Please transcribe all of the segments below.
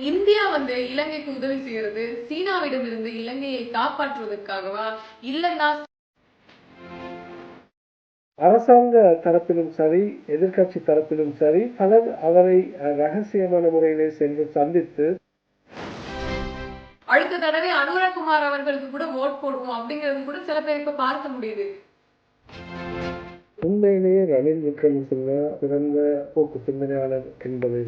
India இலங்கைக்கு உதவி செய்யறது சீனாவிடமிருந்து இலங்கையை காப்பாற்றுவதற்காகவா இல்லைன்னா அரசாங்க தரப்பிலும் சரி, எதிர்கட்சி தரப்பிலும் சரி, பலர் அவரை ரகசியமான முறையிலே சென்று சந்தித்து அடுத்த தடவை அனுரகுமார் அவர்களுக்கு கூட ஓட் போடுவோம் அப்படிங்கிறது கூட சில பேர் இப்ப பார்க்க முடியுது. உண்மையிலேயே ரணில் விக்ரமசிங்க சிறந்த போக்கு சிந்தனையாளர் என்பதை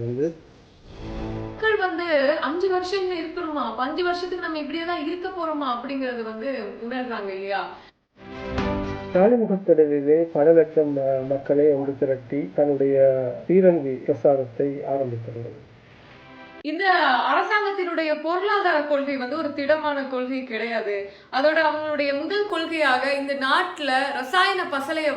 மக்கள் 5 வருஷம் இருக்கணுமா, 5 வருஷத்துக்கு நம்ம இப்படியேதான் இருக்க போறோமா அப்படிங்கறது உணர்றாங்க இல்லையா? காலிமுகத்திடலிலே பல லட்சம் மக்களை ஒன்று திரட்டி தன்னுடைய தீரங்கி பிரசாரத்தை ஆரம்பித்துள்ளது. இந்த அரசாங்கத்தினுடைய பொருளாதார கொள்கை ஒரு திடமான கொள்கை கிடையாது. அதோட அவங்களுடைய முதல் கொள்கையாக இந்த நாட்டுல ரசாயன பசலைய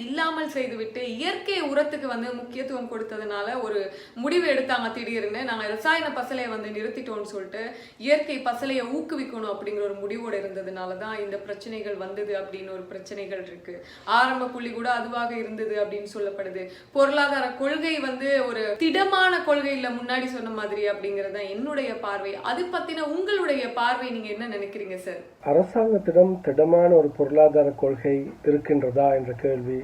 இல்லாமல் செய்துவிட்டு இயற்கை உரத்துக்கு முக்கியத்துவம் கொடுத்ததுனால ஒரு முடிவு எடுத்தாங்க. திடீர்னு நாங்க ரசாயன பசலைய நிறுத்திட்டோம்னு சொல்லிட்டு இயற்கை பசலைய ஊக்குவிக்கணும் அப்படிங்கிற ஒரு முடிவோடு இருந்ததுனாலதான் இந்த பிரச்சனைகள் வந்தது அப்படின்னு ஒரு பிரச்சனைகள் இருக்கு. ஆரம்ப புள்ளி கூட அதுவாக இருந்தது அப்படின்னு சொல்லப்படுது. பொருளாதார கொள்கை ஒரு திடமான கொள்கை இல்ல, முன்னாடி சொன்ன மாதிரி அப்படிங்கறது என்னுடைய பார்வை. அது பத்தின உங்களுடைய பார்வை நீங்க என்ன நினைக்கிறீங்க சார்? அரசாங்கத்திடம் திடமான ஒரு பொருளாதார கொள்கை இருக்கின்றதா என்ற கேள்வி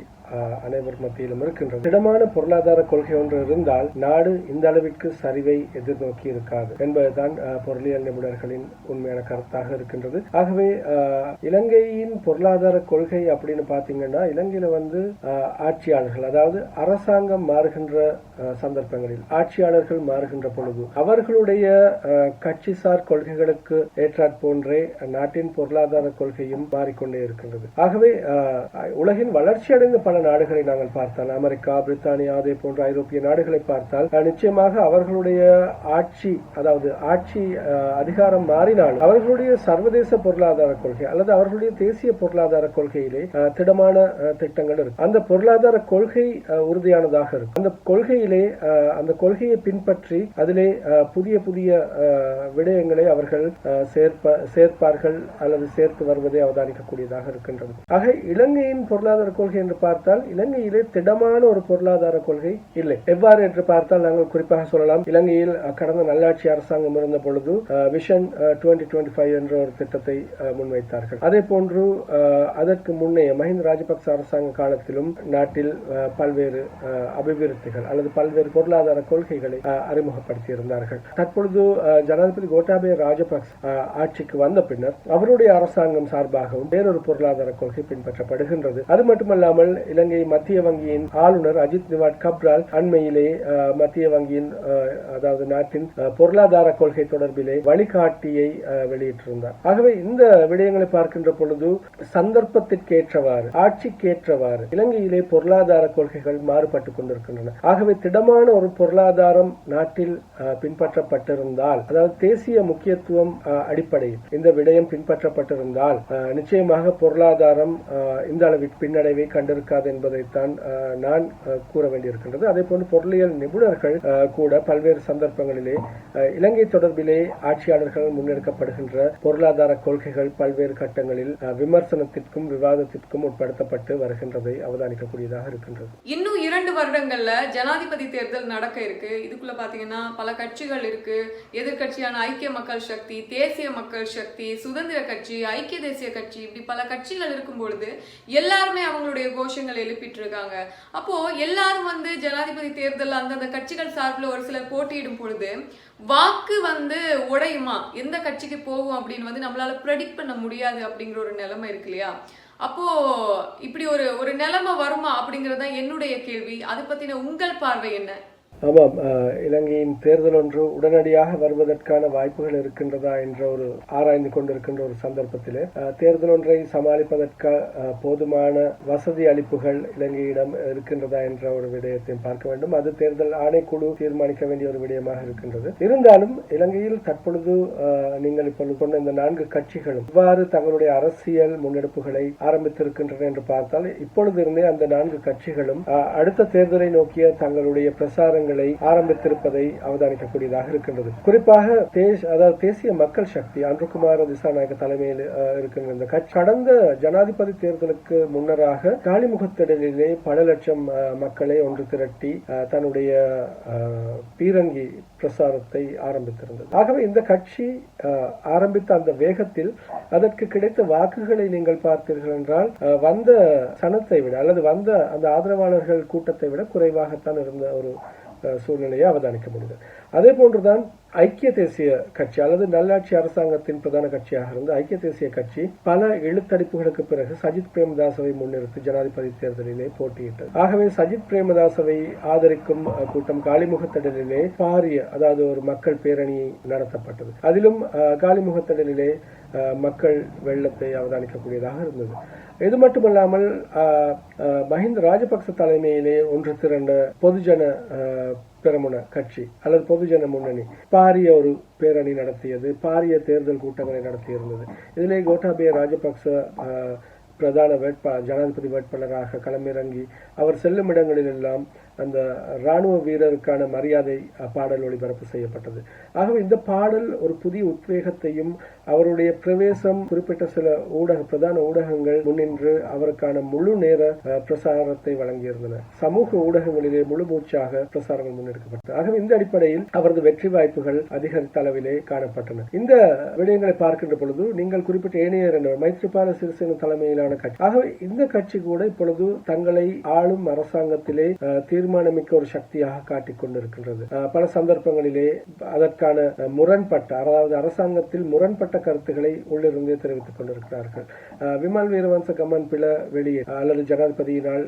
அனைவர் மத்தியிலும் இருக்கின்றது. திடமான பொருளாதார கொள்கை ஒன்று இருந்தால் நாடு இந்த அளவிற்கு சரிவை எதிர்நோக்கி இருக்காது என்பதுதான் பொருளியல் நிபுணர்களின் உண்மையான கருத்தாக இருக்கின்றது. ஆகவே இலங்கையின் பொருளாதார கொள்கை அப்படின்னு பாத்தீங்கன்னா, இலங்கையில ஆட்சியாளர்கள், அதாவது அரசாங்கம் மாறுகின்ற சந்தர்ப்பங்களில் ஆட்சியாளர்கள் மாறுகின்ற பொழுது அவர்களுடைய கட்சிசார் கொள்கைகளுக்கு ஏற்றாற்போன்றே நாட்டின் பொருளாதார கொள்கையும் மாறிக்கொண்டே இருக்கின்றது. ஆகவே உலகின் வளர்ச்சி அடைந்த பல நாடுகளை நாங்கள் பார்த்தால், அமெரிக்கா, பிரித்தானியா, அதே போன்ற ஐரோப்பிய நாடுகளை பார்த்தால் நிச்சயமாக அவர்களுடைய ஆட்சி, அதாவது ஆட்சி அதிகாரம் மாறினாலும் அவர்களுடைய சர்வதேச பொருளாதார கொள்கை அல்லது அவர்களுடைய தேசிய பொருளாதார கொள்கையிலே திடமான திட்டங்கள் இருக்கு. அந்த பொருளாதார கொள்கை உறுதியானதாக இருக்கும். அந்த கொள்கையை பின்பற்றி அதிலே புதிய புதிய விடயங்களை அவர்கள் சேர்ப்பார்கள் அல்லது சேர்த்து வருவதை அவதானிக்கக்கூடியதாக இருக்கின்றது. ஆக இலங்கையின் பொருளாதார கொள்கை என்று பார்த்தால் இலங்கையிலே திடமான ஒரு பொருளாதார கொள்கை இல்லை. எவ்வாறு என்று பார்த்தால் நாங்கள் குறிப்பாக சொல்லலாம், இலங்கையில் கடந்த நல்லாட்சி அரசாங்கம் இருந்த பொழுது விஷன் 2025 என்ற ஒரு திட்டத்தை முன்வைத்தார்கள். அதே போன்று அதற்கு முன்னைய மஹிந்த ராஜபக்ச அரசாங்க காலத்திலும் நாட்டில் பல்வேறு அபிவிருத்திகள் அல்லது பல்வேறு பொருளாதார கொள்கைகளை அறிமுகப்படுத்தி இருந்தார்கள். தற்பொழுது ஜனாதிபதி கோட்டாபய ராஜபக்ச ஆட்சிக்கு வந்த பின்னர் அவருடைய அரசாங்கம் சார்பாகவும் வேறொரு பொருளாதார கொள்கை பின்பற்றப்படுகின்றது. அது மட்டுமல்லாமல் இலங்கை மத்திய வங்கியின் ஆளுநர் அஜித் நிவாட் கப்ரால் அண்மையிலே மத்திய வங்கியின், அதாவது நாட்டின் பொருளாதார கொள்கை தொடர்பிலே வழிகாட்டியை வெளியிட்டிருந்தார். ஆகவே இந்த விடயங்களை பார்க்கின்ற பொழுது சந்தர்ப்பத்திற்கேற்றவாறு, ஆட்சிக்கேற்றவாறு இலங்கையிலே பொருளாதார கொள்கைகள் மாறுபட்டுக் கொண்டிருக்கின்றன. ஆகவே திடமான ஒரு பொருளாதாரம் நாட்டில் பின்பற்றப்பட்டிருந்தால், அதாவது தேசிய முக்கியத்துவம் அடிப்படையில் இந்த விடயம் பின்பற்றப்பட்டிருந்தால் நிச்சயமாக பொருளாதாரம் இந்த அளவிற்கு பின்னடைவை கண்டிருக்காது என்பதைத்தான் நான் கூற வேண்டியிருக்கின்றது. அதே போன்று பொருளியல் நிபுணர்கள் கூட பல்வேறு சந்தர்ப்பங்களிலே இலங்கை தொடர்பிலே ஆட்சியாளர்கள் முன்னெடுக்கப்படுகின்ற பொருளாதார கொள்கைகள் பல்வேறு கட்டங்களில் விமர்சனத்திற்கும் விவாதத்திற்கும் உட்படுத்தப்பட்டு வருகின்றதை அவதானிக்கக்கூடியதாக இருக்கின்றது. இன்னும் 2 வருடங்கள்ல ஜனாதிபதி தேர்தல் நடக்க இருக்கு. இதுக்குள்ள பாத்தீங்கன்னா பல கட்சிகள் இருக்கு. எதிர்கட்சியான ஐக்கிய மக்கள் சக்தி, தேசிய மக்கள் சக்தி, சுதந்திர கட்சி, ஐக்கிய தேசிய கட்சி, இப்படி பல கட்சிகள் இருக்கும் பொழுது எல்லாருமே அவங்களுடைய கோஷங்கள் எழுப்பிட்டு இருக்காங்க. அப்போ எல்லாரும் ஜனாதிபதி தேர்தல் அந்தந்த கட்சிகள் சார்பில் ஒரு சிலர் போட்டியிடும் பொழுது வாக்கு உடையுமா, எந்த கட்சிக்கு போகும் அப்படின்னு நம்மளால ப்ரெடிக்ட் பண்ண முடியாது அப்படிங்கிற ஒரு நிலைமை இருக்கு இல்லையா? அப்போ இப்படி ஒரு நிலைமை வருமா அப்படிங்கறத என்னுடைய கேள்வி. அது பத்தின உங்கள் பார்வை என்ன? ஆமாம், இலங்கையின் தேர்தல் ஒன்று உடனடியாக வருவதற்கான வாய்ப்புகள் இருக்கின்றதா என்ற ஒரு ஆராய்ந்து கொண்டிருக்கின்ற ஒரு சந்தர்ப்பத்திலே தேர்தல் ஒன்றை சமாளிப்பதற்கு போதுமான வசதி அளிப்புகள் இலங்கையிடம் இருக்கின்றதா என்ற ஒரு விடயத்தையும் பார்க்க வேண்டும். அது தேர்தல் ஆணைக்குழு தீர்மானிக்க வேண்டிய ஒரு விடயமாக இருக்கின்றது. இருந்தாலும் இலங்கையில் தற்பொழுது நீங்கள் இப்பொழுது கொண்ட இந்த 4 கட்சிகளும் இவ்வாறு தங்களுடைய அரசியல் முன்னெடுப்புகளை ஆரம்பித்திருக்கின்றன என்று பார்த்தால் இப்பொழுது இருந்தே அந்த 4 கட்சிகளும் அடுத்த தேர்தலை நோக்கிய தங்களுடைய பிரசாரங்கள் விடயங்களை ஆரம்பித்திருப்பதை அவதானிக்கக்கூடியதாக இருக்கின்றது. குறிப்பாக தேசிய மக்கள் சக்தி அன்றுகுமார திசாநாயக்க தலைமையில் இருக்கின்ற இந்த கட்சி கடந்த ஜனாதிபதி தேர்தலுக்கு முன்னராக காலிமுகத்திடலிலே பல லட்சம் மக்களை ஒன்று திரட்டி தன்னுடைய பீரங்கி பிரசாரத்தை ஆரம்பித்திருந்தது. ஆகவே இந்த கட்சி ஆரம்பித்த அந்த வேகத்தில் அதற்கு கிடைத்த வாக்குகளை நீங்கள் பார்த்தீர்கள் என்றால் வந்த சனத்தை விட அல்லது வந்த அந்த ஆதரவாளர்கள் கூட்டத்தை விட குறைவாகத்தான் இருந்த ஒரு சூழ்நிலையை அவதானிக்க முடியும். அதே போன்றுதான் ஐக்கிய தேசிய கட்சி அல்லது நல்லாட்சி அரசாங்கத்தின் பிரதான கட்சியாக இருந்த ஐக்கிய தேசிய கட்சி பல இழுத்தடிப்புகளுக்கு பிறகு சஜித் பிரேமதாசவை முன்னிறுத்தி ஜனாதிபதி தேர்தலிலே போட்டியிட்டது. ஆகவே சஜித் பிரேமதாசவை ஆதரிக்கும் கூட்டம் காலிமுகத்திடலிலே பாரிய அதாவது ஒரு மக்கள் பேரணி நடத்தப்பட்டது. அதிலும் காலிமுகத்திடலிலே மக்கள் வெள்ளத்தை அவதானிக்கக்கூடியதாக இருந்தது. இது மட்டுமல்லாமல் மஹிந்த ராஜபக்ச தலைமையிலே ஒன்று திரண்ட பொதுஜன பெரமுன கட்சி அல்லது பொதுஜன முன்னணி பாரிய ஒரு பேரணி நடத்தியது, பாரிய தேர்தல் கூட்டங்களை நடத்தியிருந்தது. இதிலே கோட்டாபய ராஜபக்ச பிரதான ஜனாதிபதி வேட்பாளராக களமிறங்கி அவர் செல்லும் இடங்களில் எல்லாம் அந்த ராணுவ வீரருக்கான மரியாதை பாடல் ஒளிபரப்பு செய்யப்பட்டது. ஆகவே இந்த பாடல் ஒரு புதிய உத்வேகத்தையும் அவருடைய பிரவேசம் குறிப்பிட்ட சில பிரதான ஊடகங்கள் முன்னின்று அவருக்கான முழு நேர பிரசாரத்தை வழங்கியிருந்தன. சமூக ஊடகங்களிலே முழு மூச்சாக பிரசாரங்கள் முன்னெடுக்கப்பட்டது. ஆகவே இந்த அடிப்படையில் அவரது வெற்றி வாய்ப்புகள் அதிகரித்த அளவிலே காணப்பட்டன. இந்த விடயங்களை பார்க்கின்ற பொழுது நீங்கள் குறிப்பிட்ட ஏனைய மைத்ரிபால சிறிசேன தலைமையிலான கட்சி, ஆகவே இந்த கட்சி கூட இப்பொழுது தங்களை ஆளும் அரசாங்கத்திலே தீர்மானமிக்க ஒரு சக்தியாக காட்டிக் கொண்டிருக்கின்றது. பல சந்தர்ப்பங்களிலே அதற்கான முரண்பட்ட அதாவது அரசாங்கத்தில் முரண்பட்ட கருத்துக்களை உள்ளிருந்தே தெரிவித்துக் கொண்டிருக்கிறார்கள். விமல் வீரவன்ச கமன் பில வெளியே அல்லது ஜனாதிபதியினால்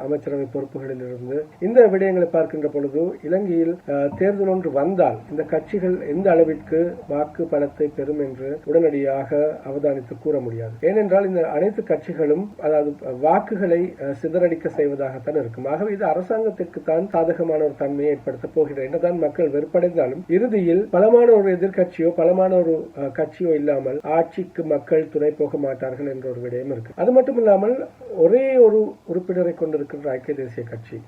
அமைச்சரவை பொறுப்புகளில் இருந்து இந்த விடயங்களை பார்க்கின்ற பொழுது இலங்கையில் தேர்தல் ஒன்று வந்தால் இந்த கட்சிகள் எந்த அளவிற்கு வாக்கு பலத்தை பெறும் என்று உடனடியாக அவதானித்து கூற முடியாது. ஏனென்றால் இந்த அனைத்து கட்சிகளும் அதாவது வாக்குகளை சிதறடிக்க செய்வதாகத்தான் இருக்கும். ஆகவே இது அரசாங்கத்திற்கு தான் சாதகமான ஒரு தன்மையை ஏற்படுத்த போகிறது. என்னதான் மக்கள் வெறுப்படைந்தாலும் இறுதியில் பலமான ஒரு எதிர்கட்சியோ பலமான ஒரு கட்சியோ இல்லாமல் ஆட்சிக்கு மக்கள் துணை போக மாட்டார்கள் என்ற ஒரு விடயம் இருக்கு. அது மட்டுமில்லாமல் ஒரே ஒரு உறுப்பினரை கொண்டிருக்கின்ற ஐக்கிய தேசிய கட்சி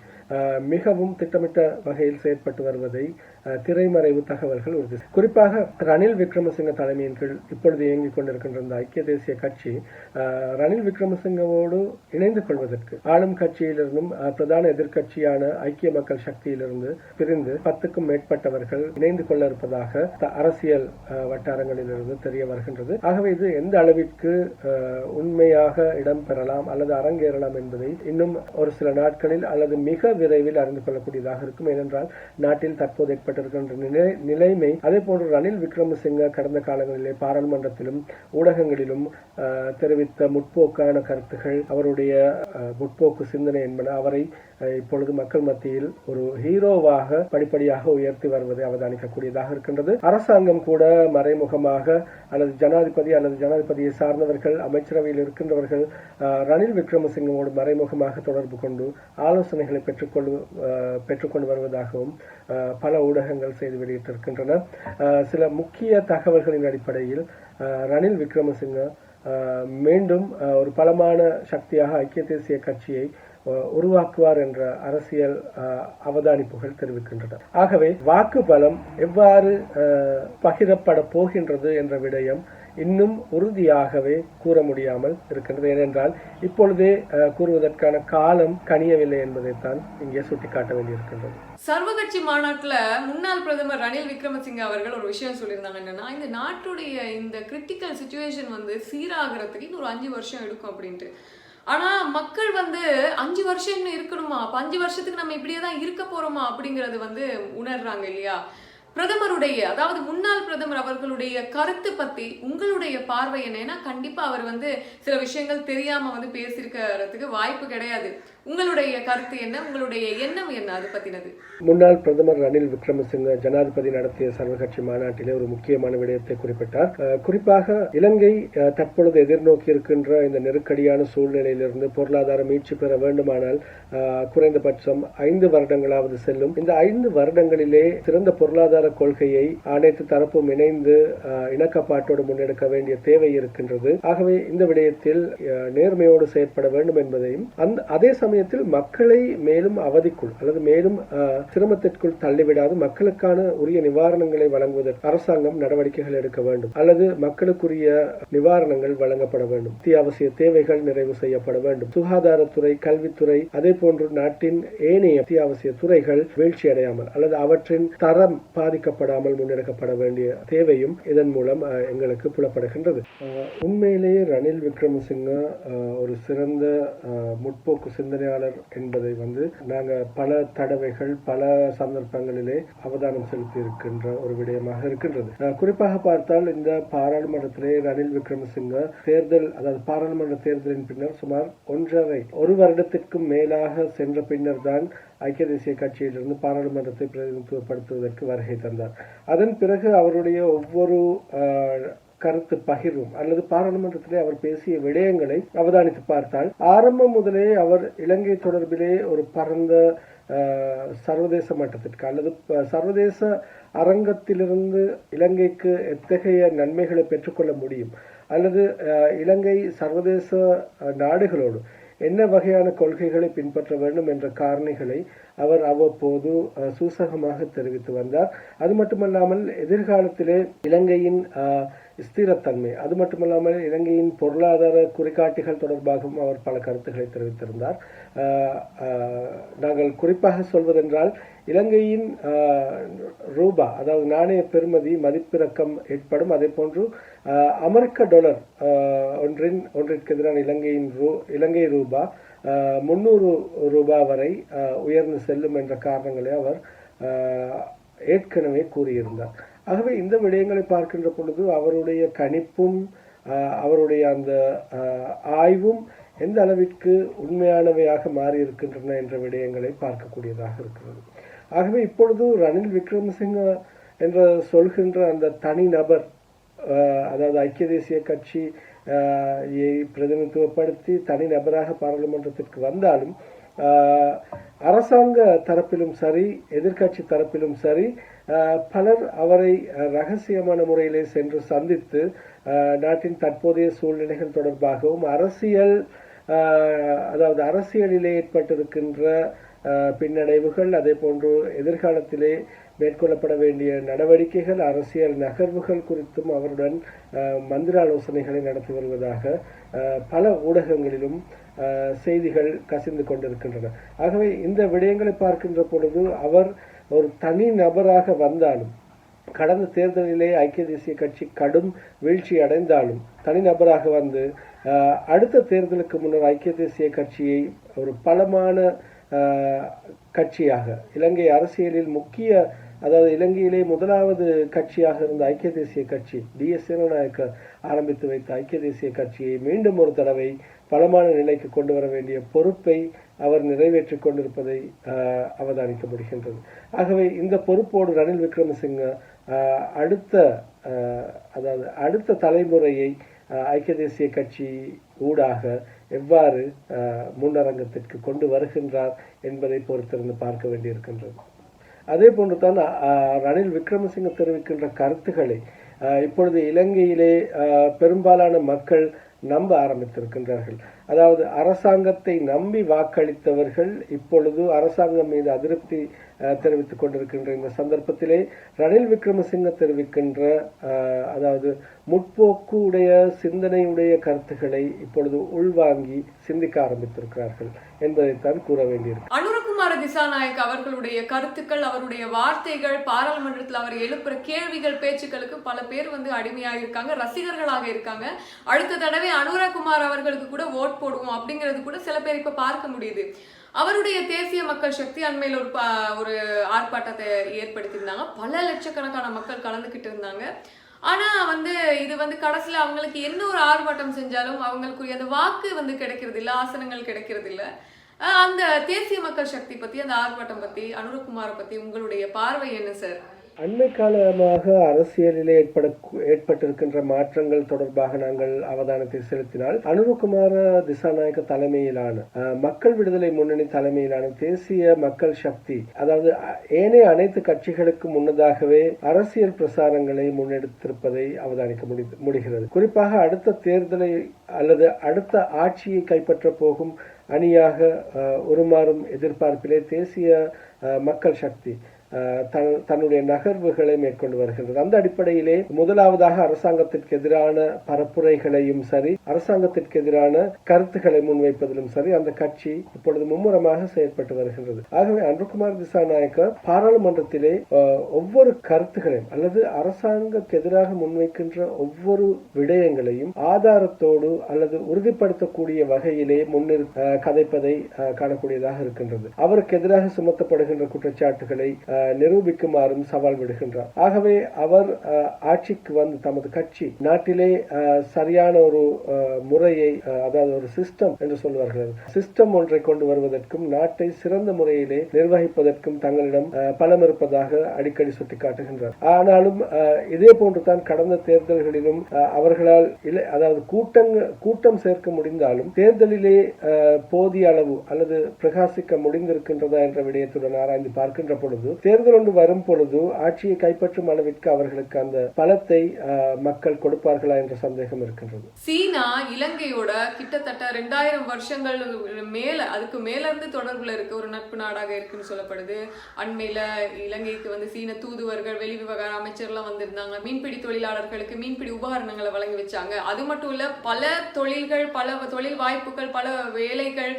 மிகவும் திட்டமிட்ட வகையில் செயற்பட்டு வருவதை திரைமறைவு தகவல்கள் உறுதி. குறிப்பாக ரணில் விக்ரமசிங்க தலைமையின் கீழ் இப்பொழுது இயங்கிக் கொண்டிருக்கின்ற இந்த ஐக்கிய தேசிய கட்சி ரணில் விக்ரமசிங்கவோடு இணைந்து கொள்வதற்கு ஆளும் கட்சியிலிருந்தும் பிரதான எதிர்கட்சியான ஐக்கிய மக்கள் சக்தியிலிருந்து பிரிந்து 10க்கும் மேற்பட்டவர்கள் இணைந்து கொள்ள இருப்பதாக அரசியல் வட்டாரங்களிலிருந்து தெரிய வருகின்றது. ஆகவே இது எந்த அளவிற்கு உண்மையாக இடம்பெறலாம் அல்லது அரங்கேறலாம் என்பதை இன்னும் ஒரு சில நாட்களில் அல்லது மிக விரைவில் அறிந்து கொள்ளக்கூடியதாக இருக்கும். ஏனென்றால் நாட்டில் தற்போது ஏற்பட்டிருக்கின்ற நிலைமை அதே போன்று ரணில் விக்ரமசிங்க கடந்த காலங்களிலே பாராளுமன்றத்திலும் ஊடகங்களிலும் தெரிவித்த முற்போக்கான கருத்துகள் அவருடைய முற்போக்கு சிந்தனை என்பன அவரை இப்பொழுது மக்கள் மத்தியில் ஒரு ஹீரோவாக படிப்படியாக உயர்த்தி வருவதை அவதானிக்கக்கூடியதாக இருக்கின்றது. அரசாங்கம் கூட மறைமுகமாக அல்லது ஜனாதிபதியை சார்ந்தவர்கள் அமைச்சரவையில் இருக்கின்றவர்கள் ரணில் விக்ரமசிங்கோடு மறைமுகமாக தொடர்பு கொண்டு ஆலோசனைகளை பெற்றுக்கொண்டு வருவதாகவும் பல ஊடகங்கள் செய்து வெளியிட்டிருக்கின்றன. சில முக்கிய தகவல்களின் அடிப்படையில் ரணில் விக்ரமசிங்க மீண்டும் ஒரு பலமான சக்தியாக ஐக்கிய தேசிய கட்சியை உருவாக்குவார் என்ற அரசியல் அவதானிப்புகள் தெரிவிக்கின்றன. ஆகவே வாக்கு பலம் எவ்வாறு பகிரப்பட போகின்றது என்ற விடயம் இன்னும் உறுதியாகவே கூற முடியாமல் இருக்கின்றது. ஏனென்றால் இப்பொழுதே கூறுவதற்கான காலம் கனியவில்லை என்பதைத்தான் இங்கே சுட்டிக்காட்ட வேண்டியிருக்கின்றது. சர்வகட்சி மாநாட்டுல முன்னாள் பிரதமர் ரணில் விக்ரமசிங்க அவர்கள் ஒரு விஷயம் சொல்லியிருந்தாங்க. என்னன்னா, இந்த நாட்டுடைய இந்த கிரிட்டிக்கல் சிச்சுவேஷன் சீராகிறதுக்கு இன்னும் ஒரு 5 வருஷம் எடுக்கும் அப்படின்ட்டு. ஆனா மக்கள் 5 வருஷம் இருக்கணுமா, அப்ப 5 வருஷத்துக்கு நம்ம இப்படியே தான் இருக்க போறோமா அப்படிங்கறது உணர்றாங்க இல்லையா? பிரதமருடைய அதாவது முன்னாள் பிரதமர் அவர்களுடைய கருத்து பத்தி உங்களுடைய பார்வை என்ன? ஏன்னா கண்டிப்பா அவர் சில விஷயங்கள் தெரியாம பேசியிருக்கிறதுக்கு வாய்ப்பு கிடையாது. உங்களுடைய கருத்து என்ன, உங்களுடைய எண்ணம் என்ன அது பத்தினது? முன்னாள் பிரதமர் ரணில் விக்ரமசிங்க ஜனாதிபதி நடத்திய சர்வகட்சி மாநாட்டிலே ஒரு முக்கியமான விடயத்தை குறிப்பிட்டார். குறிப்பாக இலங்கை தற்பொழுது எதிர்நோக்கி இருக்கின்ற இந்த நெருக்கடியான சூழ்நிலையிலிருந்து பொருளாதார மீட்சி பெற வேண்டுமானால் குறைந்தபட்சம் 5 வருடங்களாவது செல்லும். இந்த 5 வருடங்களிலே சிறந்த பொருளாதார கொள்கையை அனைத்து தரப்பும் இணைந்து இணக்கப்பாட்டோடு முன்னெடுக்க வேண்டிய தேவை இருக்கின்றது. ஆகவே இந்த விடயத்தில் நேர்மையோடு செயற்பட வேண்டும் என்பதையும் அதே சமயத்தில் மக்களை மேலும் அவதிக்குள் அல்லது மேலும் சிரமத்திற்குள் தள்ளிவிடாது மக்களுக்கான உரிய நிவாரணங்களை வழங்குவதற்கு அரசாங்கம் நடவடிக்கைகள் எடுக்க வேண்டும், அல்லது மக்களுக்குரிய நிவாரணங்கள் வழங்கப்பட வேண்டும், அத்தியாவசிய தேவைகள் நிறைவு செய்யப்பட வேண்டும், சுகாதாரத்துறை, கல்வித்துறை, அதே போன்று நாட்டின் ஏனைய அத்தியாவசிய துறைகள் வீழ்ச்சி அடையாமல் அல்லது அவற்றின் தரம் பாதிக்கப்படாமல் முன்னெடுக்கப்பட வேண்டிய தேவையும் இதன் மூலம் எங்களுக்கு புலப்படுகின்றது. உண்மையிலேயே ரணில் விக்ரமசிங்க ஒரு சிறந்த முற்போக்கு சிந்தனையாளர் என்பதை நாங்கள் பல தடவைகள் பல சந்தர்ப்பங்களிலே அவதானம் செலுத்தி இருக்கின்ற ஒரு விடயமாக இருக்கின்றது. குறிப்பாக பார்த்தால் இந்த பாராளுமன்றத்திலே ரணில் விக்ரமசிங்க தேர்தல், அதாவது பாராளுமன்ற தேர்தலின் பின்னர் சுமார் ஒரு வருடத்திற்கும் மேலாக சென்ற பின்னர் தான் ஐக்கிய தேசிய கட்சியிலிருந்து பாராளுமன்றத்தை பிரதிநிதித்துவப்படுத்துவதற்கு வருகை தந்தார். அதன் பிறகு அவருடைய ஒவ்வொரு கருத்து பகிர்வும் அல்லது பாராளுமன்றத்திலே அவர் பேசிய விடயங்களை அவதானித்து பார்த்தால் ஆரம்பம் முதலே அவர் இலங்கை தொடர்பிலே ஒரு பரந்த சர்வதேச மட்டத்திற்கு அல்லது சர்வதேச அரங்கத்திலிருந்து இலங்கைக்கு எத்தகைய நன்மைகளை பெற்றுக்கொள்ள முடியும் அல்லது இலங்கை சர்வதேச நாடுகளோடு என்ன வகையான கொள்கைகளை பின்பற்ற வேண்டும் என்ற காரணிகளை அவர் அவ்வப்போது சூசகமாக தெரிவித்து வந்தார். அது மட்டுமல்லாமல் எதிர்காலத்திலே இலங்கையின் ஸ்திரத்தன்மை, அது மட்டுமல்லாமல் இலங்கையின் பொருளாதார குறிகாட்டிகள் தொடர்பாகவும் அவர் பல கருத்துக்களை தெரிவித்திருந்தார். நாங்கள் குறிப்பாக சொல்வதென்றால் இலங்கையின் ரூபா, அதாவது நாணய பெறுமதி மதிப்பிறக்கம் ஏற்படும், அதே போன்று அமெரிக்க டாலர் ஒன்றிற்கு எதிரான இலங்கை ரூபா 300 ரூபாய் வரை உயர்ந்து செல்லும் என்ற காரணங்களை அவர் ஏற்கனவே கூறியிருந்தார். ஆகவே இந்த விடயங்களை பார்க்கின்ற பொழுது அவருடைய கணிப்பும் அவருடைய அந்த ஆய்வும் எந்த அளவிற்கு உண்மையானவையாக மாறி இருக்கின்றன என்ற விடயங்களை பார்க்கக்கூடியதாக இருக்கிறது. ஆகவே இப்பொழுது ரணில் விக்ரமசிங்க என்று சொல்கின்ற அந்த தனி நபர், அதாவது ஐக்கிய தேசிய கட்சியை பிரதிநிதித்துவப்படுத்தி தனி நபராக பாராளுமன்றத்திற்கு வந்தாலும் அரசாங்க தரப்பிலும் சரி எதிர்கட்சி தரப்பிலும் சரி பலர் அவரை ரகசியமான முறையிலே சென்று சந்தித்து நாட்டின் தற்போதைய சூழ்நிலைகள் தொடர்பாகவும் அரசியலிலே ஏற்பட்டிருக்கின்ற பின்னடைவுகள், அதே போன்று எதிர்காலத்திலே மேற்கொள்ளப்பட வேண்டிய நடவடிக்கைகள், அரசியல் நகர்வுகள் குறித்தும் அவருடன் மந்திராலோசனைகளை நடத்தி வருவதாக பல ஊடகங்களிலும் செய்திகள் கசிந்து கொண்டிருக்கின்றன. ஆகவே இந்த விடயங்களை பார்க்கின்ற பொழுது அவர் ஒரு தனி நபராக வந்தாலும், கடந்த தேர்தலிலே ஐக்கிய தேசிய கட்சி கடும் வீழ்ச்சி அடைந்தாலும் தனிநபராக வந்து அடுத்த தேர்தலுக்கு முன்னர் ஐக்கிய தேசிய கட்சியை ஒரு பலமான கட்சியாக, இலங்கை அரசியலில் முக்கிய, அதாவது இலங்கையிலே முதலாவது கட்சியாக இருந்த ஐக்கிய தேசிய கட்சி DS சேனநாயக்க ஆரம்பித்து வைத்த ஐக்கிய தேசிய கட்சியை மீண்டும் ஒரு தடவை பலமான நிலைக்கு கொண்டு வர வேண்டிய பொறுப்பை அவர் நிறைவேற்றிக் கொண்டிருப்பதை அவதானிக்க முடிகின்றது. ஆகவே இந்த பொறுப்போடு ரணில் விக்ரமசிங்க அடுத்த தலைமுறையை ஐக்கிய தேசிய கட்சி ஊடாக எவ்வாறு முன்னரங்கத்திற்கு கொண்டு வருகின்றார் என்பதை பொறுத்திருந்து பார்க்க வேண்டியிருக்கின்றது. அதே போன்று தான் ரணில் விக்ரமசிங்க தெரிவிக்கின்ற கருத்துக்களை இப்பொழுது இலங்கையிலே பெரும்பாலான மக்கள் நம்ப ஆரம்பித்திருக்கின்றார்கள். அதாவது அரசாங்கத்தை நம்பி வாக்களித்தவர்கள் இப்பொழுது அரசாங்கம் மீது அதிருப்தி தெரிவித்துக் கொண்டிருக்கின்ற இந்த சந்தர்ப்பத்திலே ரணில் விக்ரமசிங்க தெரிவிக்கின்ற அதாவது முற்போக்குடைய சிந்தனையுடைய கருத்துக்களை இப்பொழுது உள்வாங்கி சிந்திக்க ஆரம்பித்திருக்கிறார்கள் என்பதைத்தான் கூற வேண்டியிருக்கு. அனுரகுமார திசாநாயக் அவர்களுடைய கருத்துக்கள், அவருடைய வார்த்தைகள், பாராளுமன்றத்தில் அவர் எழுப்புற கேள்விகள், பேச்சுக்களுக்கு பல பேர் அடிமையாக இருக்காங்க, ரசிகர்களாக இருக்காங்க. அடுத்த தடவை அனுரகுமார் அவர்களுக்கு கூட ஓட் போடுவோம் அப்படிங்கிறது கூட சில பேர் இப்ப பார்க்க முடியுது. அவருடைய தேசிய மக்கள் சக்தி அண்மையில் ஒரு ஆர்ப்பாட்டத்தை ஏற்படுத்தியிருந்தாங்க. பல லட்சக்கணக்கான மக்கள் கலந்துகிட்டு இருந்தாங்க. ஆனா இது கடைசியில அவங்களுக்கு என்ன ஒரு ஆர்ப்பாட்டம் செஞ்சாலும் அவங்களுக்குரிய அந்த வாக்கு கிடைக்கிறது இல்ல, ஆசனங்கள் கிடைக்கிறது இல்ல. அந்த தேசிய மக்கள் சக்தி பத்தி, அந்த ஆர்ப்பாட்டம் பத்தி, அனுரகுமாரை பத்தி உங்களுடைய பார்வை என்ன சார்? அண்மை காலமாக அரசியலிலே ஏற்பட்டிருக்கின்ற மாற்றங்கள் தொடர்பாக நாங்கள் அவதானத்தை செலுத்தினால் அனுரகுமார திசாநாயக்க தலைமையிலான மக்கள் விடுதலை முன்னணி தலைமையிலான தேசிய மக்கள் சக்தி, அதாவது ஏனைய அனைத்து கட்சிகளுக்கு முன்னதாகவே அரசியல் பிரசாரங்களை முன்னெடுத்திருப்பதை அவதானிக்க முடிகிறது. குறிப்பாக அடுத்த தேர்தலை அல்லது அடுத்த ஆட்சியை கைப்பற்ற போகும் அணியாக உருமாறும் எதிர்பார்ப்பிலே தேசிய மக்கள் சக்தி தன்னுடைய நகர்வுகளை மேற்கொண்டு வருகின்றது. அந்த அடிப்படையிலே முதலாவதாக அரசாங்கத்திற்கு எதிரான பரப்புரைகளையும் சரி, அரசாங்கத்திற்கு எதிரான கருத்துக்களை முன்வைப்பதிலும் சரி அந்த கட்சி இப்பொழுது மும்முரமாக செயல்பட்டு வருகின்றது. ஆகவே அன்ருகுமார் திசாநாயக்க பாராளுமன்றத்திலே ஒவ்வொரு கருத்துக்களையும் அல்லது அரசாங்கத்துக்கு எதிராக முன்வைக்கின்ற ஒவ்வொரு விடயங்களையும் ஆதாரத்தோடு அல்லது உறுதிப்படுத்தக்கூடிய வகையிலே கதைப்பதை காணக்கூடியதாக இருக்கின்றது. அவருக்கு எதிராக சுமத்தப்படுகின்ற குற்றச்சாட்டுகளை நிரூபிக்குமாறும் சவால் விடுகின்றார். ஆகவே அவர் ஆட்சிக்கு வந்து தமது கட்சி நாட்டிலே சரியான ஒரு முறையை, அதாவது ஒரு சிஸ்டம் என்று சொல்வார்கள், சிஸ்டம் ஒன்றை கொண்டு வருவதற்கும் நாட்டை சிறந்த முறையிலே நிர்வகிப்பதற்கும் தங்களிடம் பலம் இருப்பதாக அடிக்கடி சுட்டிக்காட்டுகின்றார். ஆனாலும் இதே போன்றுதான் கடந்த தேர்தல்களிலும் அவர்களால் அதாவது கூட்டம் சேர்க்க முடிந்தாலும் தேர்தலிலே போதிய அளவு அல்லது பிரகாசிக்க முடிந்திருக்கின்றதா என்ற விடயத்துடன் ஆராய்ந்து பார்க்கின்ற பொழுது தேர்தல் ஒன்று வரும் பொழுது ஆட்சியை கைப்பற்றும் அளவிற்கு அவர்களுக்கு அந்த பலத்தை மக்கள் கொடுப்பார்களா என்ற சந்தேகம் இருக்கின்றது. சீனா இலங்கையோட கிட்டத்தட்ட 2000 வருஷங்கள் மேல, அதுக்கு மேல இருந்து தொடர்புல இருக்க ஒரு நட்பு நாடாக இருக்குன்னு சொல்லப்படுது. அண்மையில இலங்கைக்கு வந்து சீன தூதுவர்கள், வெளி விவகார அமைச்சர்லாம் வந்திருந்தாங்க. மீன்பிடி தொழிலாளர்களுக்கு மீன்பிடி உபகரணங்களை வழங்கி வச்சாங்க. அது மட்டும் இல்ல, பல தொழில்கள், பல தொழில் வாய்ப்புகள், பல வேலைகள்,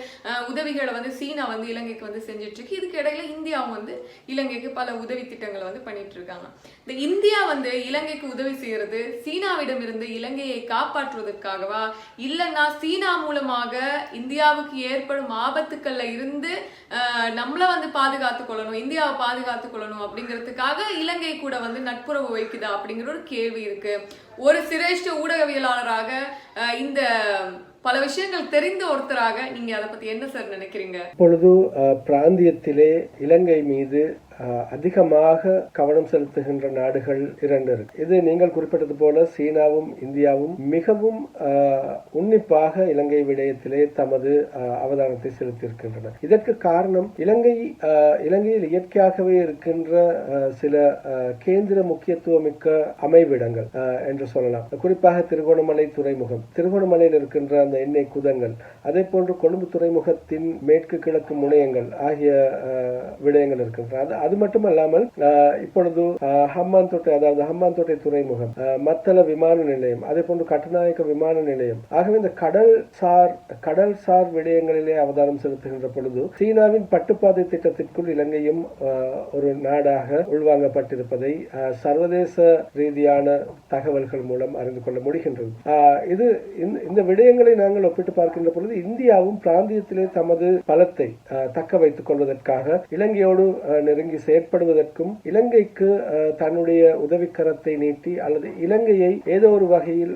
உதவிகளை வந்து சீனா வந்து இலங்கைக்கு வந்து செஞ்சிட்டு இருக்கு. இதுக்கு இடையில இந்தியாவும் வந்து இலங்கைக்கு பல உதவி திட்டங்களை வந்து பண்ணிட்டு இருக்காங்க. இந்த இந்தியா வந்து இலங்கைக்கு உதவி செய்யறது சீனாவிடம் இருந்து இலங்கையை காப்பாற்றுவதற்காகவா, இல்லைன்னா சீனா மூலமாக இந்தியாவுக்கு ஏற்படும் ஆபத்துக்கள்ல இருந்து நம்மள வந்து பாதுகாத்துக் கொள்ளணும், இந்தியாவை பாதுகாத்துக் கொள்ளணும் அப்படிங்கிறதுக்காக இலங்கை கூட வந்து நட்புறவு வைக்குதா அப்படிங்கிற ஒரு கேள்வி இருக்கு. ஒரு சிரேஷ்ட ஊடகவியலாளராக இந்த பல விஷயங்கள் தெரிந்த ஒருத்தராக நீங்க அதை பத்தி என்ன சார் நினைக்கிறீங்க? இப்பொழுது பிராந்தியத்திலே இலங்கை மீது அதிகமாக கவனம் செலுத்துகின்ற நாடுகள் 2 இருக்கு. இது நீங்கள் குறிப்பிட்டது போல சீனாவும் இந்தியாவும் மிகவும் உன்னிப்பாக இலங்கை விடயத்திலே தமது அவதானத்தை செலுத்தியிருக்கின்றன. இதற்கு காரணம் இலங்கையில் இயற்கையாகவே இருக்கின்ற சில கேந்திர முக்கியத்துவமிக்க அமைவிடங்கள் என்று சொல்லலாம். குறிப்பாக திருகோணமலை துறைமுகம், திருகோணமலையில் இருக்கின்ற அந்த எண்ணெய் குதங்கள், அதே போன்று கொழும்பு துறைமுகத்தின் மேற்கு கிழக்கு முனையங்கள் ஆகிய விடயங்கள் இருக்கின்றன. அது மட்டுமல்லாமல் இப்பொழுது ஹம்பாந்தோட்டை துறைமுகம், மத்தள விமான நிலையம், அதே போன்று கட்டுநாயக்க விமான நிலையம், ஆகவே இந்த கடல் சார் விடயங்களிலே அவதானம் செலுத்துகின்ற பொழுது சீனாவின் பட்டுப்பாதை திட்டத்திற்குள் இலங்கையும் ஒரு நாடாக உள்வாங்கப்பட்டிருப்பதை சர்வதேச ரீதியான தகவல்கள் மூலம் அறிந்து கொள்ள முடிகின்றது. இந்த விடயங்களை நாங்கள் ஒப்பிட்டு பார்க்கின்ற பொழுது இந்தியாவும் பிராந்தியத்திலே தமது பலத்தை தக்க வைத்துக் கொள்வதற்காக இலங்கையோடு நெருங்கி செயற்படுவதற்கும், இலங்கைக்கு தன்னுடைய உதவிக்கரத்தை நீட்டி அல்லது இலங்கையை ஏதோ ஒரு வகையில்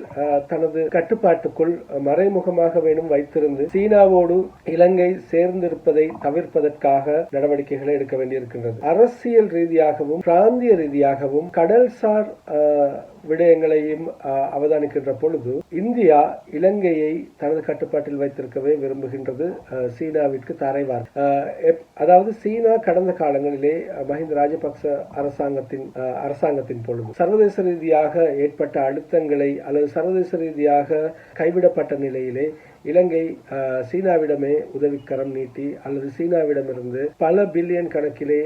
தனது கட்டுப்பாட்டுக்குள் மறைமுகமாக வேணும் வைத்திருந்து சீனாவோடு இலங்கை சேர்ந்திருப்பதை தவிர்ப்பதற்காக நடவடிக்கைகளை எடுக்க வேண்டியிருக்கின்றது. அரசியல் ரீதியாகவும் பிராந்திய ரீதியாகவும் கடல்சார் விடயங்களையும் அவதானிக்கின்ற பொழுது இந்தியா இலங்கையை தனது கட்டுப்பாட்டில் வைத்திருக்கவே விரும்புகின்றது. சீனாவிற்கு தரைவார், அதாவது சீனா கடந்த காலங்களிலே மஹிந்த ராஜபக்ச அரசாங்கத்தின் பொழுது சர்வதேச ரீதியாக ஏற்பட்ட அழுத்தங்களை அல்லது சர்வதேச ரீதியாக கைவிடப்பட்ட நிலையிலே இலங்கை சீனாவிடமே உதவிக்கரம் நீட்டி அல்லது சீனாவிடமிருந்து பல பில்லியன் கணக்கிலே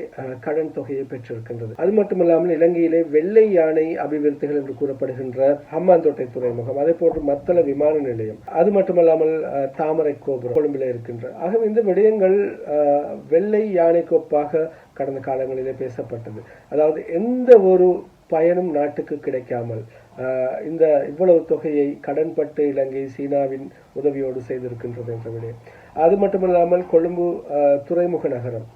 கடன் தொகையை பெற்றிருக்கின்றது. அது மட்டுமல்லாமல் இலங்கையிலே வெள்ளை யானை அபிவிருத்திகள் என்று கூறப்படுகின்ற ஹம்பாந்தோட்டை துறைமுகம், அதே போன்று மத்தள விமான நிலையம், அது மட்டுமல்லாமல் தாமரை கோபுரம் கொழும்பிலே இருக்கின்ற, ஆகவே இந்த விடயங்கள் வெள்ளை யானை கோப்பாக கடந்த காலங்களிலே பேசப்பட்டது. அதாவது எந்த ஒரு பயனும் நாட்டுக்கு கிடைக்காமல் இந்த இவ்வளவு தொகையை கடன்பட்டு இலங்கை சீனாவின் உதவியோடு செய்திருக்கின்றது என்ற விடயம். அது மட்டுமல்லாமல் கொழும்பு துறைமுக நகரம்,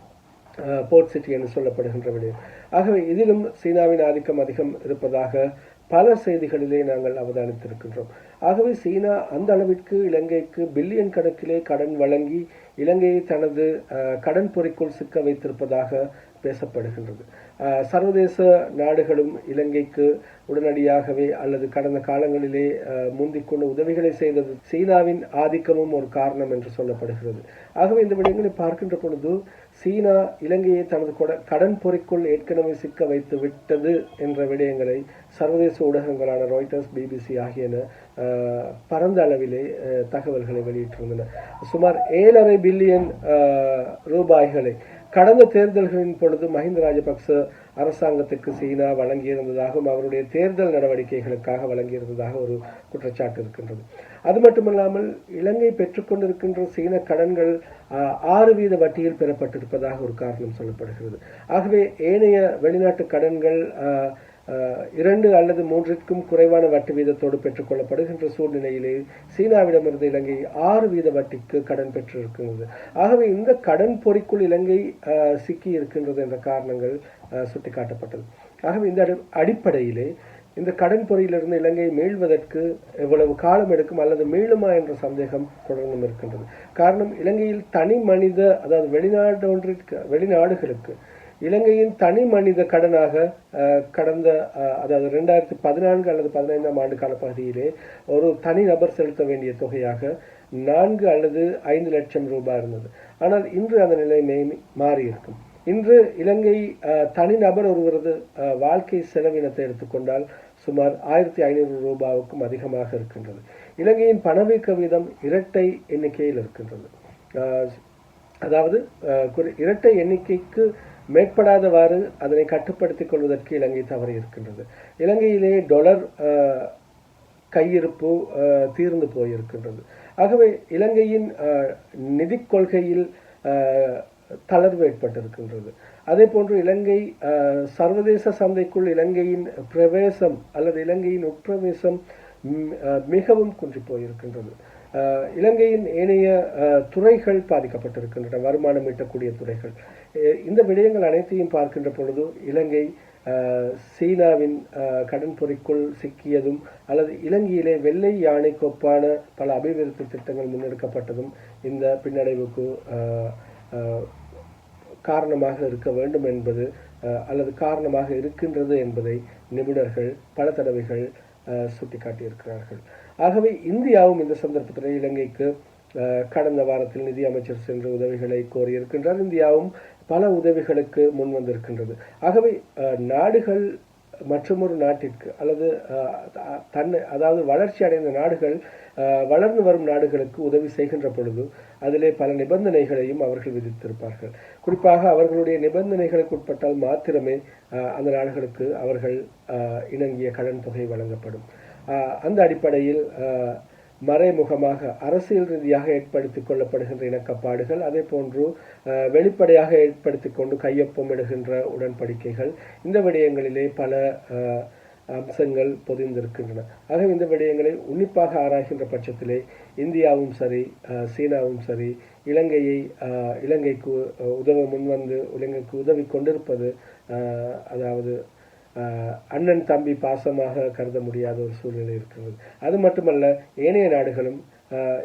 போர்ட் சிட்டி என்று சொல்லப்படுகின்ற விடயம். ஆகவே இதிலும் சீனாவின் ஆதிக்கம் அதிகம் இருப்பதாக பல செய்திகளிலே நாங்கள் அவதானித்திருக்கின்றோம். ஆகவே சீனா அந்த அளவிற்கு இலங்கைக்கு பில்லியன் கணக்கிலே கடன் வழங்கி இலங்கையை தனது கடன் பொறிக்குள் சிக்க வைத்திருப்பதாக பேசப்படுகின்றது. சர்வதேச நாடுகளும் இலங்கைக்கு உடனடியாகவே அல்லது கடந்த காலங்களிலே முந்திக்கொண்டு உதவிகளை செய்தது சீனாவின் ஆதிக்கமும் ஒரு காரணம் என்று சொல்லப்படுகிறது. ஆகவே இந்த விடயங்களை பார்க்கின்ற பொழுது சீனா இலங்கையை தனது கடன் பொறிக்குள் ஏற்கனவே சிக்க வைத்து விட்டது என்ற விடயங்களை சர்வதேச ஊடகங்களான ராய்ட்டர்ஸ், பிபிசி ஆகியன பரந்த அளவிலே தகவல்களை வெளியிட்டிருந்தன. சுமார் 7.5 பில்லியன் ரூபாய்களை கடந்த தேர்தல்களின் பொழுது மஹிந்த ராஜபக்ச அரசாங்கத்திற்கு சீனா வழங்கியிருந்ததாகவும் அவருடைய தேர்தல் நடவடிக்கைகளுக்காக வழங்கியிருந்ததாக ஒரு குற்றச்சாட்டு இருக்கின்றது. அது மட்டுமல்லாமல் இலங்கை பெற்றுக்கொண்டிருக்கின்ற சீன கடன்கள் 6% வட்டியில் பெறப்பட்டிருப்பதாக ஒரு காரணம் சொல்லப்படுகிறது. ஆகவே ஏனைய வெளிநாட்டு கடன்கள் 2 அல்லது 3க்கும் குறைவான வட்டி வீதத்தோடு பெற்றுக் கொள்ளப்படுகின்ற சூழ்நிலையிலே சீனாவிடமிருந்து இலங்கை 6% வட்டிக்கு கடன் பெற்றிருக்கின்றது. ஆகவே இந்த கடன் பொறிக்குள் இலங்கை சிக்கி இருக்கின்றது என்ற காரணங்கள் சுட்டிக்காட்டப்பட்டது. ஆகவே இந்த அடிப்படையிலே இந்த கடன் பொறியிலிருந்து இலங்கை மீள்வதற்கு எவ்வளவு காலம் எடுக்கும் அல்லது மீளுமா என்ற சந்தேகம் தொடர்ந்தும் இருக்கின்றது. காரணம், இலங்கையில் தனி மனித, அதாவது வெளிநாடுகளுக்கு இலங்கையின் தனி மனித கடனாக கடந்த, அதாவது 2014 அல்லது 15ஆம் ஆண்டு கால பகுதியிலே ஒரு தனி நபர் செலுத்த வேண்டிய தொகையாக 4 அல்லது 5 லட்சம் ரூபாய் இருந்தது. ஆனால் இன்று அந்த நிலைமை மாறி இருக்கும். இன்று இலங்கை தனிநபர் ஒருவரது வாழ்க்கை செலவினத்தை எடுத்துக்கொண்டால் சுமார் 1500 ரூபாவுக்கும் அதிகமாக இருக்கின்றது. இலங்கையின் பணவீக்க வீதம் இரட்டை எண்ணிக்கையில் இருக்கின்றது. அதாவது இரட்டை எண்ணிக்கைக்கு மேற்படாதவாறு அதனை கட்டுப்படுத்திக் கொள்வதற்கு இலங்கை தவறி இருக்கின்றது. இலங்கையிலே டாலர் கையிருப்பு தீர்ந்து போயிருக்கின்றது. ஆகவே இலங்கையின் நிதி கொள்கையில் தளர்வு ஏற்பட்டிருக்கின்றது. அதே போன்று இலங்கை சர்வதேச சந்தைக்குள் இலங்கையின் பிரவேசம் அல்லது இலங்கையின் உட்பிரவேசம் மிகவும் குன்றி போயிருக்கின்றது. இலங்கையின் ஏனைய துறைகள் பாதிக்கப்பட்டிருக்கின்றன, வருமானம் ஈட்டக்கூடிய துறைகள். இந்த விடயங்கள் அனைத்தையும் பார்க்கின்ற பொழுது இலங்கை சீனாவின் கடன் பொறிக்குள் சிக்கியதும் அல்லது இலங்கையிலே வெள்ளை யானைக்கு ஒப்பான பல அபிவிருத்தி திட்டங்கள் முன்னெடுக்கப்பட்டதும் இந்த பின்னடைவுக்கு காரணமாக இருக்க வேண்டும் என்பது அல்லது காரணமாக இருக்கின்றது என்பதை நிபுணர்கள் பல தடவைகள் சுட்டிக்காட்டியிருக்கிறார்கள். ஆகவே இந்தியாவும் இந்த சந்தர்ப்பத்தில் இலங்கைக்கு கடந்த வாரத்தில் நிதி அமைச்சர் சென்று உதவிகளை கோரியிருக்கின்றார். இந்தியாவும் பல உதவிகளுக்கு முன் வந்திருக்கின்றது. ஆகவே நாடுகள் மற்றொரு நாட்டிற்கு அல்லது அதாவது வளர்ச்சி அடைந்த நாடுகள் வளர்ந்து வரும் நாடுகளுக்கு உதவி செய்கின்ற பொழுது அதிலே பல நிபந்தனைகளையும் அவர்கள் விதித்திருப்பார்கள். குறிப்பாக அவர்களுடைய நிபந்தனைகளுக்கு உட்பட்டால் மாத்திரமே அந்த நாடுகளுக்கு அவர்கள் இணங்கிய கடன் தொகை வழங்கப்படும். அந்த அடிப்படையில் மறைமுகமாக அரசியல் ரீதியாக ஏற்படுத்திக் கொள்ளப்படுகின்ற இணக்கப்பாடுகள், அதே போன்று வெளிப்படையாக ஏற்படுத்திக் கொண்டு கையொப்பமிடுகின்ற உடன்படிக்கைகள், இந்த விடயங்களிலே பல அம்சங்கள் பொதிந்திருக்கின்றன. ஆகவே இந்த விடயங்களை உன்னிப்பாக ஆராய்கின்ற பட்சத்திலே இந்தியாவும் சரி சீனாவும் சரி இலங்கைக்கு உதவ முன்வந்து இலங்கைக்கு உதவி கொண்டிருப்பது அதாவது அண்ணன் தம்பி பாசமாக கருத முடியாத ஒரு சூழ்நிலை இருக்கிறது. அது மட்டுமல்ல, ஏனைய நாடுகளும்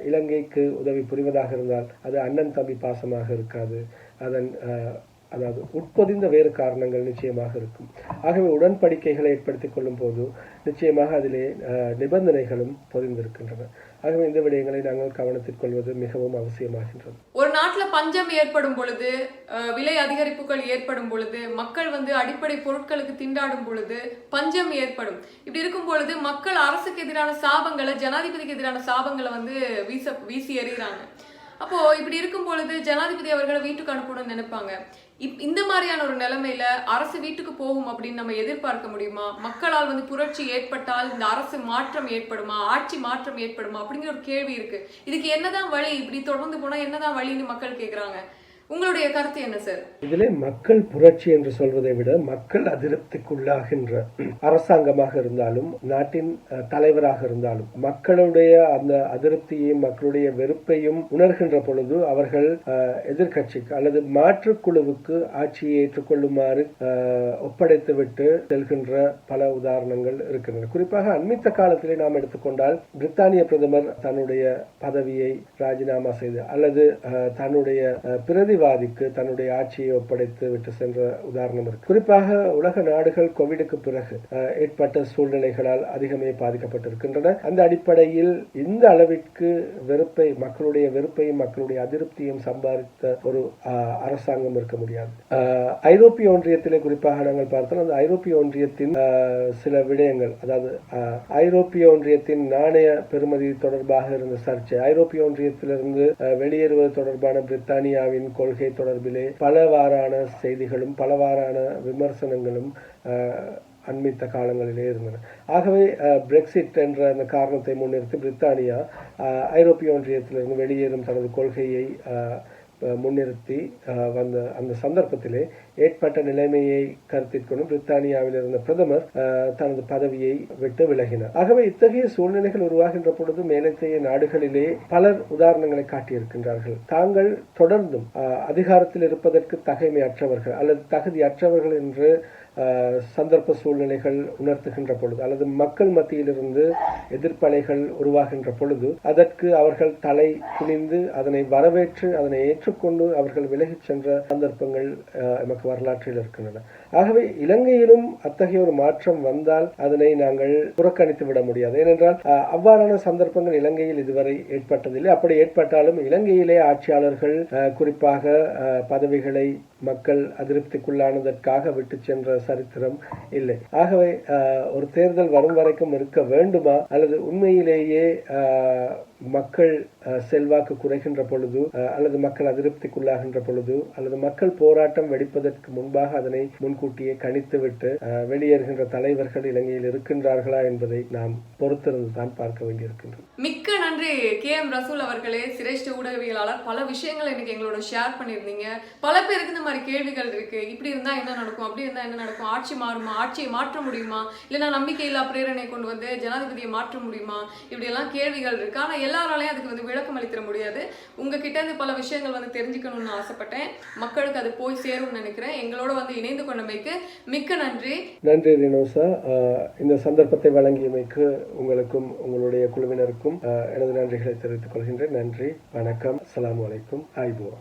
இலங்கைக்கு உதவி புரிவதாக இருந்தால் அது அண்ணன் தம்பி பாசமாக இருக்காது. அதாவது உட்பொதிந்த வேறு காரணங்கள் நிச்சயமாக இருக்கும். ஆகவே உடன்படிக்கைகளை ஏற்படுத்திக் கொள்ளும் போது நிச்சயமாக அதிலே நிபந்தனைகளும் பொதிந்திருக்கின்றன. ஆகவே இந்த விடயங்களை நாங்கள் கவனத்தில் கொள்வது மிகவும் அவசியமாகின்றது. ஒரு நாட்டுல பஞ்சம் ஏற்படும் பொழுது, விலை அதிகரிப்புகள் ஏற்படும் பொழுது, மக்கள் அடிப்படை பொருட்களுக்கு திண்டாடும் பொழுது பஞ்சம் ஏற்படும். இப்படி இருக்கும் பொழுது மக்கள் அரசுக்கு எதிரான சாபங்களை, ஜனாதிபதிக்கு எதிரான சாபங்களை வீசி எறிகிறாங்க. அப்போ இப்படி இருக்கும் பொழுது ஜனாதிபதி அவர்களை வீட்டுக்கு அனுப்பணும்னு நினைப்பாங்க. இந்த மாதிரியான ஒரு நிலைமையில அரசு வீட்டுக்கு போகும் அப்படின்னு நம்ம எதிர்பார்க்க முடியுமா? மக்களால் புரட்சி ஏற்பட்டால் இந்த அரசு மாற்றம் ஏற்படுமா, ஆட்சி மாற்றம் ஏற்படுமா அப்படிங்கிற ஒரு கேள்வி இருக்கு. இதுக்கு என்னதான் வழி? இப்படி தொடர்ந்து போனா என்னதான் வழின்னு மக்கள் கேக்குறாங்க. உங்களுடைய கருத்து என்ன சார்? இதிலே மக்கள் புரட்சி என்று சொல்வதை விட மக்கள் அதிருப்திக்குள்ளாகின்ற அரசாங்கமாக இருந்தாலும் நாட்டின் தலைவராக இருந்தாலும் மக்களுடைய அந்த அதிருப்தியையும் மக்களுடைய வெறுப்பையும் உணர்கின்ற பொழுது அவர்கள் எதிர்கட்சிக்கு அல்லது மாற்று குழுவுக்கு ஆட்சியை ஏற்றுக்கொள்ளுமாறு ஒப்படைத்துவிட்டு செல்கின்ற பல உதாரணங்கள் இருக்கின்றன. குறிப்பாக அண்மித்த காலத்திலே நாம் எடுத்துக்கொண்டால் பிரித்தானிய பிரதமர் தன்னுடைய பதவியை ராஜினாமா செய்து அல்லது தன்னுடைய பிரதி வலதுசாரிவாதிக்கு தன்னுடைய ஆட்சியை ஒப்படைத்து விட்டு சென்ற உதாரணம் இருக்கு. குறிப்பாக உலக நாடுகள் கோவிடுக்கு பிறகு ஏற்பட்ட சூழ்நிலைகளால் அதிகமே பாதிக்கப்பட்டிருக்கின்றன. அந்த அடிப்படையில் இந்த அளவிற்கு மக்களுடைய வெறுப்பையும் மக்களுடைய அதிருப்தியும் சம்பாதித்த ஒரு அரசாங்கம் இருக்க முடியாது. ஐரோப்பிய ஒன்றியத்திலே குறிப்பாக நாங்கள் பார்த்தால் அந்த ஐரோப்பிய ஒன்றியத்தின் சில விடயங்கள், அதாவது ஐரோப்பிய ஒன்றியத்தின் நாணய பெறுமதி தொடர்பாக இருந்த சர்ச்சை, ஐரோப்பிய ஒன்றியத்திலிருந்து வெளியேறுவது தொடர்பான பிரித்தானியாவின் கொள்கை தொடர்பிலே பலவாறான செய்திகளும் பலவாறான விமர்சனங்களும் அண்மித்த காலங்களிலே இருந்தன. ஆகவே பிரெக்சிட் என்ற அந்த காரணத்தை முன்னிறுத்தி பிரித்தானியா ஐரோப்பிய ஒன்றியத்திலிருந்து வெளியேறும் தனது கொள்கையை முன்னிறுத்தி வந்த அந்த சந்தர்ப்பத்திலே ஏற்பட்ட நிலைமையை கருத்தில் கொண்டு பிரித்தானியாவில் இருந்த பிரதமர் தனது பதவியை விட்டு விலகினார். ஆகவே இத்தகைய சூழ்நிலைகள் உருவாகின்ற பொழுது மேலத்தைய நாடுகளிலே பலர் உதாரணங்களை காட்டியிருக்கின்றார்கள். தாங்கள் தொடர்ந்தும் அதிகாரத்தில் இருப்பதற்கு தகைமையற்றவர்கள் அல்லது தகுதியற்றவர்கள் என்று சந்தர்ப்ப சூழ்நிலைகள் உணர்த்துகின்ற பொழுது அல்லது மக்கள் மத்தியிலிருந்து எதிர்ப்பலைகள் உருவாகின்ற பொழுது அதற்கு அவர்கள் தலை குனிந்து அதனை வரவேற்று அதனை ஏற்றுக்கொண்டு அவர்கள் விலகிச் சென்ற சந்தர்ப்பங்கள் நமக்கு வரலாற்றில் இருக்கின்றன. ஆகவே இலங்கையிலும் அத்தகைய ஒரு மாற்றம் வந்தால் அதனை நாங்கள் புறக்கணித்து விட முடியாது. ஏனென்றால் அவ்வாறான சந்தர்ப்பங்கள் இலங்கையில் இதுவரை ஏற்பட்டதில்லை. அப்படி ஏற்பட்டாலும் இலங்கையிலே ஆட்சியாளர்கள் குறிப்பாக பதவிகளை மக்கள் அதிருப்திக்குள்ளானதற்காக விட்டு சென்ற சரித்திரம் இல்லை. ஆகவே ஒரு தேர்தல் வரும் வரைக்கும் இருக்க வேண்டுமா அல்லது உண்மையிலேயே மக்கள் செல்வாக்கு குறைகின்ற பொழுது அல்லது மக்கள் அதிருப்திக்குள்ளாகின்ற பொழுது அல்லது மக்கள் போராட்டம் வெடிப்பதற்கு முன்பாக அதனை முன்கூட்டியே கணித்துவிட்டு வெளியேறுகின்ற தலைவர்கள் இலங்கையில் இருக்கின்றார்களா என்பதை நாம் பொறுத்திருந்து தான் பார்க்க வேண்டியிருக்கின்றது. மிக்க நன்றி KM ரசூல் அவர்களே, சிரேஷ்ட ஊடகவியலாளர். பல விஷயங்கள் இன்னைக்கு எங்களோட ஷேர் பண்ணியிருந்தீங்க. பல பேருக்கு இந்த மாதிரி கேள்விகள் இருக்கு. இப்படி இருந்தா என்ன நடக்கும், அப்படி இருந்தா என்ன நடக்கும், ஆட்சி மாறுமா, ஆட்சியை மாற்ற முடியுமா, இல்லைன்னா நம்பிக்கையில்லா பிரேரணை கொண்டு வந்து ஜனாதிபதியை மாற்ற முடியுமா, இப்படி எல்லாம் கேள்விகள் இருக்கு. ஆனா எல்லாராலையும் அதுக்கு விளக்கம் அளித்திட முடியாது. உங்ககிட்ட இருந்து பல விஷயங்கள் தெரிஞ்சுக்கணும்னு ஆசைப்பட்டேன். மக்களுக்கு அது போய் சேரும்னு நினைக்கிறேன். எங்களோட இணைந்து கொண்டமைக்கு மிக்க நன்றி. நன்றி ரினோசா. இந்த சந்தர்ப்பத்தை வழங்கியமைக்கு உங்களுக்கும் உங்களுடைய குழுவினருக்கும் எனது நன்றிகளை தெரிவித்துக் கொள்கின்றேன். நன்றி, வணக்கம், அஸ்ஸலாமு அலைக்கும், ஆய்புவா.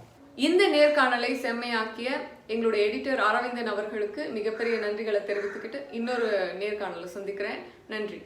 இந்த நேர்காணலை செம்மையாக்கிய எங்களுடைய எடிட்டர் அரவிந்தன் அவர்களுக்கு மிகப்பெரிய நன்றிகளை தெரிவித்துக்கிட்டு இன்னொரு நேர்காணலை சந்திக்கிறேன். நன்றி.